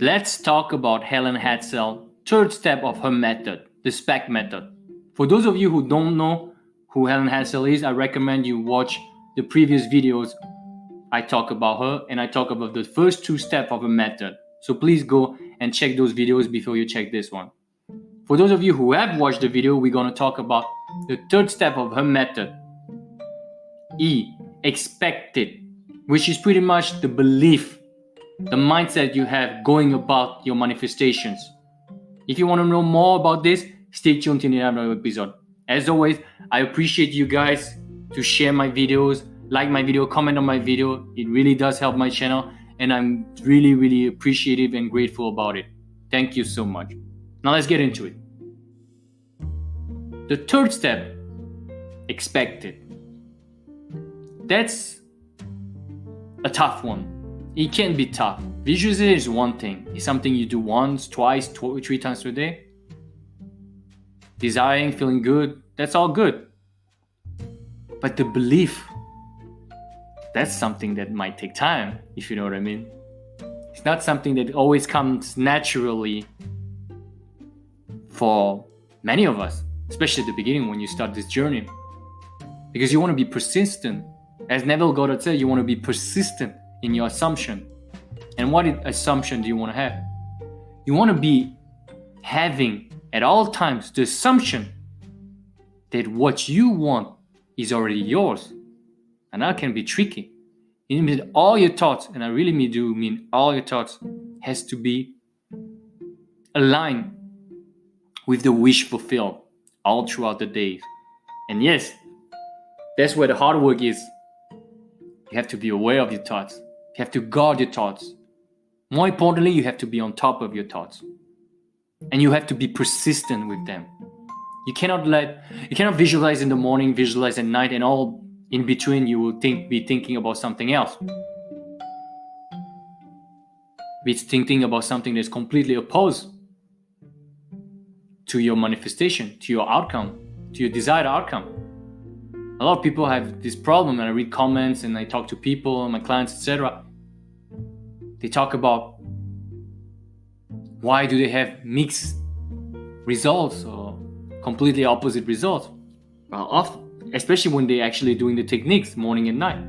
Let's talk about Helen Hadsell, third step of her method, the SPEC method. For those of you who don't know who Helen Hadsell is, I recommend you watch the previous videos. I talk about her and I talk about the first two steps of her method. So please go and check those videos before you check this one. For those of you who have watched the video, we're going to talk about the third step of her method. E, expected, which is pretty much the belief, the mindset you have going about your manifestations. If you want to know more about this, stay tuned in another episode. As always, I appreciate you guys to share my videos, like my video, comment on my video. It really does help my channel, and I'm really appreciative and grateful about it. Thank you so much. Now let's get into it. The third step, expected. That's a tough one. It can be tough. Visualization is one thing. It's something you do once, twice, 3 times per day. Desiring, feeling good, that's all good. But the belief, that's something that might take time, if you know what I mean. It's not something that always comes naturally for many of us, especially at the beginning when you start this journey. Because you want to be persistent. As Neville Goddard said, you want to be persistent in your assumption. And what assumption do you want to have? You want to be having at all times the assumption that what you want is already yours. And that can be tricky. It means all your thoughts, and I really mean all your thoughts, has to be aligned with the wish fulfilled all throughout the day. And yes, that's where the hard work is. You have to be aware of your thoughts. You have to guard your thoughts. More importantly, you have to be on top of your thoughts. And you have to be persistent with them. You cannot visualize in the morning, visualize at night, and all in between you will be thinking about something else. Be thinking about something that's completely opposed to your manifestation, to your outcome, to your desired outcome. A lot of people have this problem, and I read comments and I talk to people, my clients, etc. They talk about why do they have mixed results or completely opposite results. Well, often, especially when they're actually doing the techniques morning and night.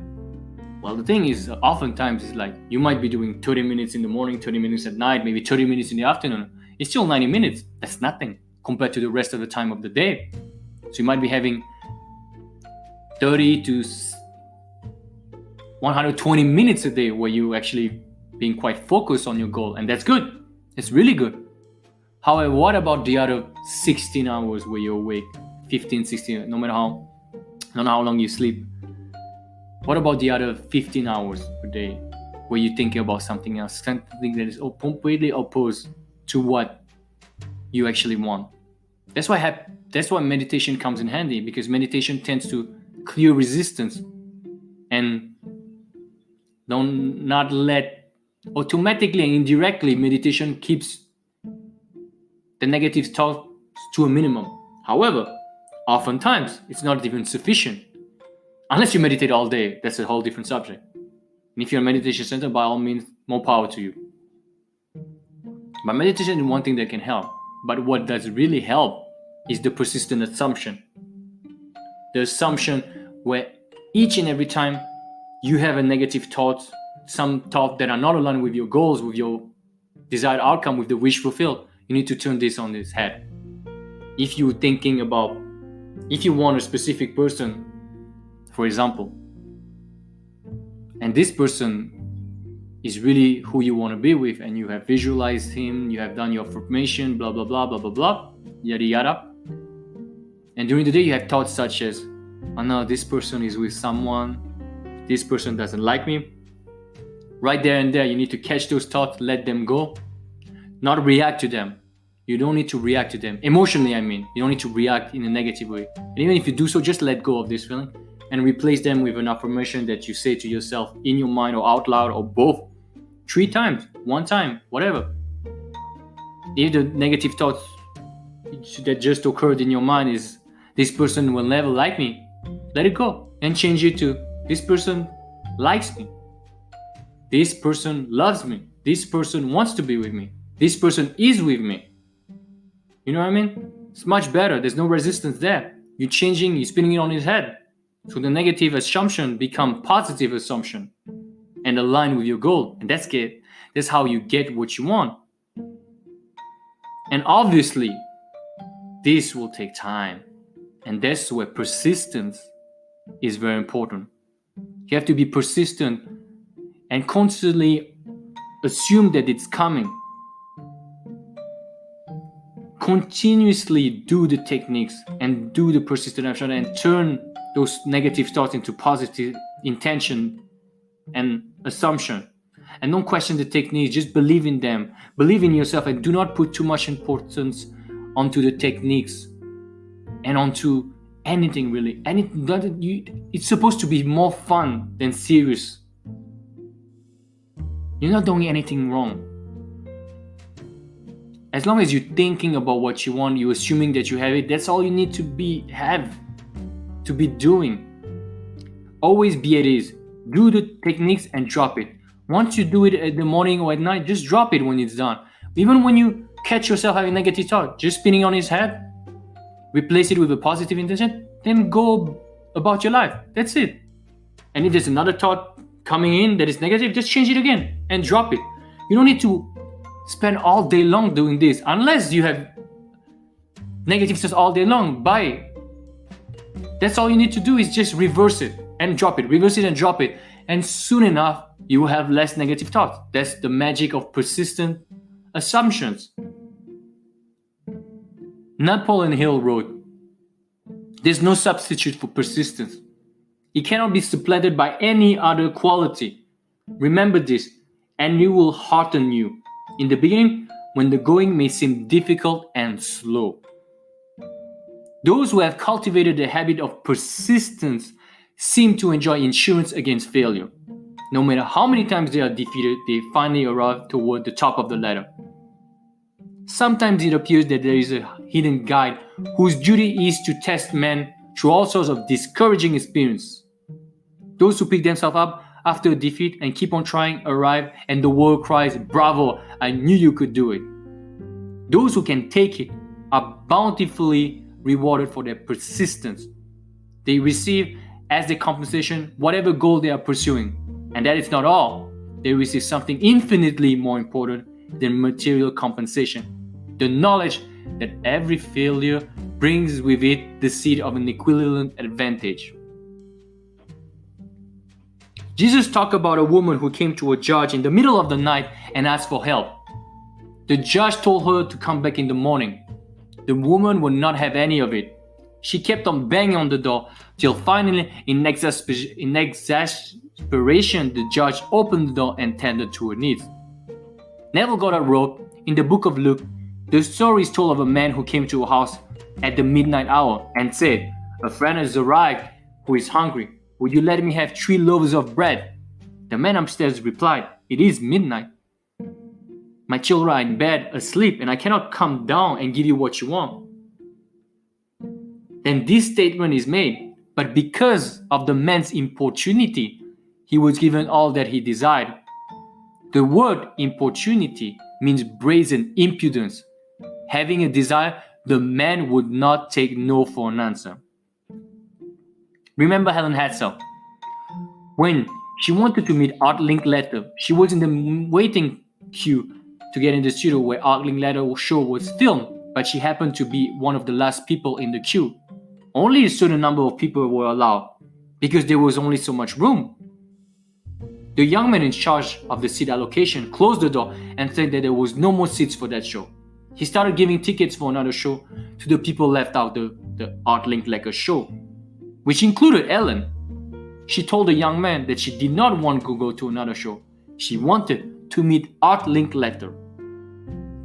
Well, the thing is, oftentimes it's like you might be doing 30 minutes in the morning, 30 minutes at night, maybe 30 minutes in the afternoon. It's still 90 minutes. That's nothing compared to the rest of the time of the day. So you might be having 30 to 120 minutes a day where you actually being quite focused on your goal, and that's good. It's really good. However, what about the other 16 hours where you're awake? 15, 16, no matter how long you sleep. What about the other 15 hours per day where you're thinking about something else, something that is completely opposed to what you actually want? That's why meditation comes in handy, because meditation tends to clear resistance and not let automatically and indirectly. Meditation keeps the negative thoughts to a minimum. However, oftentimes it's not even sufficient. Unless you meditate all day, that's a whole different subject. And if you're a meditation center, by all means, more power to you. But meditation is one thing that can help. But what does really help is the persistent assumption. The assumption where each and every time you have a negative thought, some thought that are not aligned with your goals, with your desired outcome, with the wish fulfilled, you need to turn this on its head. If you want a specific person, for example, and this person is really who you want to be with, and you have visualized him, you have done your affirmation, blah, blah, blah, blah, blah, blah, yada, yada. And during the day, you have thoughts such as, oh no, this person is with someone, this person doesn't like me. Right there and there, you need to catch those thoughts, let them go, not react to them. You don't need to react to them. Emotionally, I mean. You don't need to react in a negative way. And even if you do so, just let go of this feeling and replace them with an affirmation that you say to yourself in your mind or out loud or both. 3 times, 1 time, whatever. If the negative thoughts that just occurred in your mind is, this person will never like me, let it go and change it to, this person likes me. This person loves me. This person wants to be with me. This person is with me. You know what I mean? It's much better. There's no resistance there. You're changing, you're spinning it on his head. So the negative assumption become positive assumption and align with your goal. And that's how you get what you want. And obviously, this will take time. And that's where persistence is very important. You have to be persistent and constantly assume that it's coming. Continuously do the techniques and do the persistent action and turn those negative thoughts into positive intention and assumption. And don't question the techniques, just believe in them. Believe in yourself and do not put too much importance onto the techniques and onto anything really. It's supposed to be more fun than serious. You're not doing anything wrong. As long as you're thinking about what you want, you're assuming that you have it, that's all you need to be doing. Always be at ease. Do the techniques and drop it. Once you do it at the morning or at night, just drop it when it's done. Even when you catch yourself having negative thought, just spinning on his head, replace it with a positive intention, then go about your life. That's it. And if there's another thought coming in that is negative, just change it again and drop it. You don't need to spend all day long doing this unless you have negative thoughts all day long. Bye. That's all you need to do is just reverse it and drop it. Reverse it and drop it. And soon enough, you will have less negative thoughts. That's the magic of persistent assumptions. Napoleon Hill wrote, "There's no substitute for persistence. It cannot be supplanted by any other quality. Remember this, and it will hearten you in the beginning when the going may seem difficult and slow." Those who have cultivated the habit of persistence seem to enjoy insurance against failure. No matter how many times they are defeated, they finally arrive toward the top of the ladder. Sometimes it appears that there is a hidden guide whose duty is to test men through all sorts of discouraging experience. Those who pick themselves up after a defeat and keep on trying arrive, and the world cries, "Bravo, I knew you could do it." Those who can take it are bountifully rewarded for their persistence. They receive as their compensation whatever goal they are pursuing. And that is not all. They receive something infinitely more important than material compensation: the knowledge that every failure brings with it the seed of an equivalent advantage. Jesus talked about a woman who came to a judge in the middle of the night and asked for help. The judge told her to come back in the morning. The woman would not have any of it. She kept on banging on the door till finally, in exasperation, the judge opened the door and tended to her needs. Neville Goddard wrote, in the book of Luke, the story is told of a man who came to a house at the midnight hour and said, "A friend has arrived who is hungry. Would you let me have 3 loaves of bread?" The man upstairs replied, "It is midnight. My children are in bed asleep and I cannot come down and give you what you want." Then this statement is made, but because of the man's importunity, he was given all that he desired. The word importunity means brazen impudence. Having a desire, the man would not take no for an answer. Remember Helen Hadsell? When she wanted to meet Art Linkletter, she was in the waiting queue to get in the studio where Art Linkletter's show was filmed, but she happened to be one of the last people in the queue. Only a certain number of people were allowed because there was only so much room. The young man in charge of the seat allocation closed the door and said that there was no more seats for that show. He started giving tickets for another show to the people left out the Art Linkletter show, which included Ellen. She told the young man that she did not want to go to another show. She wanted to meet Art Linkletter.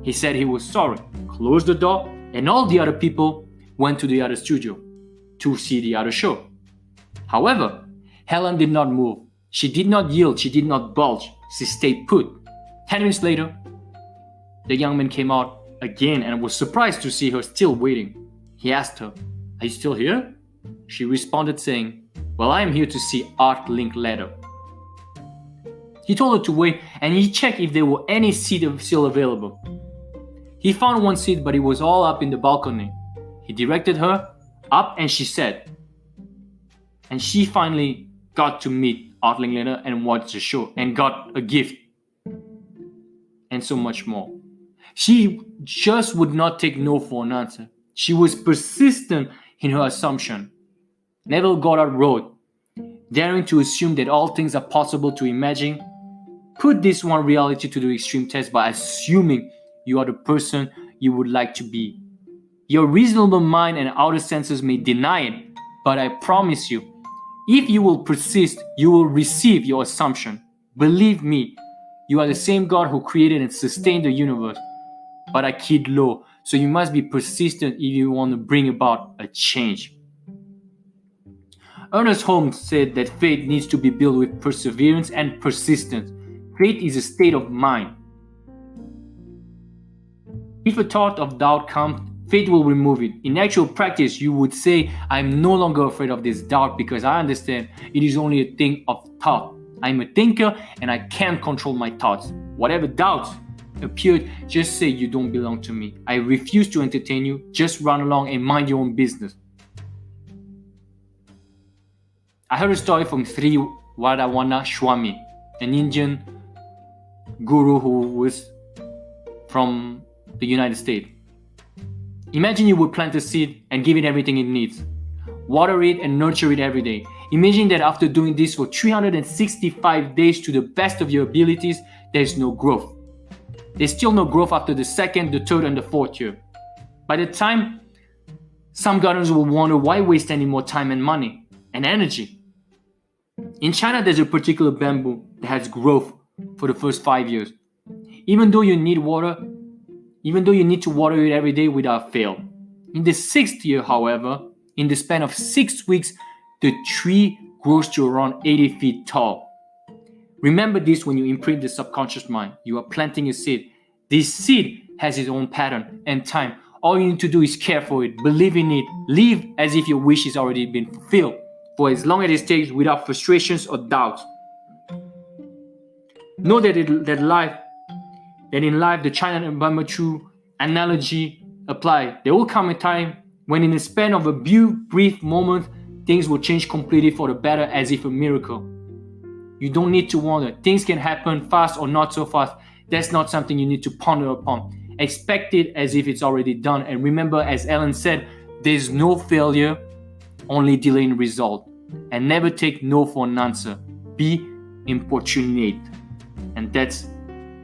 He said he was sorry, closed the door, and all the other people went to the other studio to see the other show. However, Helen did not move. She did not yield. She did not budge. She stayed put. 10 minutes later, the young man came out again and was surprised to see her still waiting. He asked her, "Are you still here?" She responded saying, "Well, I am here to see Art Linkletter." He told her to wait, and he checked if there were any seats still available. He found one seat, but it was all up in the balcony. He directed her up, and she sat. And she finally got to meet Atheling later and watch the show and got a gift. And so much more. She just would not take no for an answer. She was persistent in her assumption. Neville Goddard wrote, "Daring to assume that all things are possible to imagine, put this one reality to the extreme test by assuming you are the person you would like to be. Your reasonable mind and outer senses may deny it, but I promise you, if you will persist, you will receive your assumption. Believe me, you are the same God who created and sustained the universe, but a kid low, so you must be persistent if you want to bring about a change." Ernest Holmes said that faith needs to be built with perseverance and persistence. Faith is a state of mind. If a thought of doubt comes, faith will remove it. In actual practice, you would say, "I'm no longer afraid of this doubt because I understand it is only a thing of thought. I'm a thinker and I can't control my thoughts. Whatever doubts appeared, just say you don't belong to me. I refuse to entertain you. Just run along and mind your own business." I heard a story from Sri Radhanath Swami, an Indian guru who was from the United States. Imagine you would plant a seed and give it everything it needs. Water it and nurture it every day. Imagine that after doing this for 365 days to the best of your abilities, there's no growth. There's still no growth after the second, the third, and the fourth year. By the time, some gardeners will wonder why waste any more time and money and energy. In China, there's a particular bamboo that has growth for the first 5 years. Even though you need to water it every day without fail. In the 6th year, however, in the span of 6 weeks, the tree grows to around 80 feet tall. Remember this when you imprint the subconscious mind. You are planting a seed. This seed has its own pattern and time. All you need to do is care for it, believe in it, live as if your wish has already been fulfilled for as long as it takes without frustrations or doubts. Know that in life, the China and bamboo tree analogy apply. There will come a time when in the span of a brief moment, things will change completely for the better as if a miracle. You don't need to wonder. Things can happen fast or not so fast. That's not something you need to ponder upon. Expect it as if it's already done. And remember, as Ellen said, there's no failure, only delay in result. And never take no for an answer. Be importunate. And that's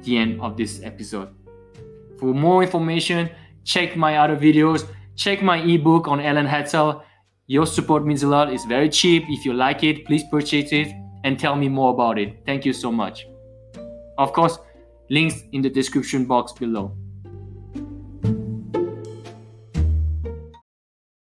the end of this episode. For more information, check my other videos. Check my ebook on Helen Hadsell. Your support means a lot. It's very cheap. If you like it, please purchase it and tell me more about it. Thank you so much. Of course, links in the description box below.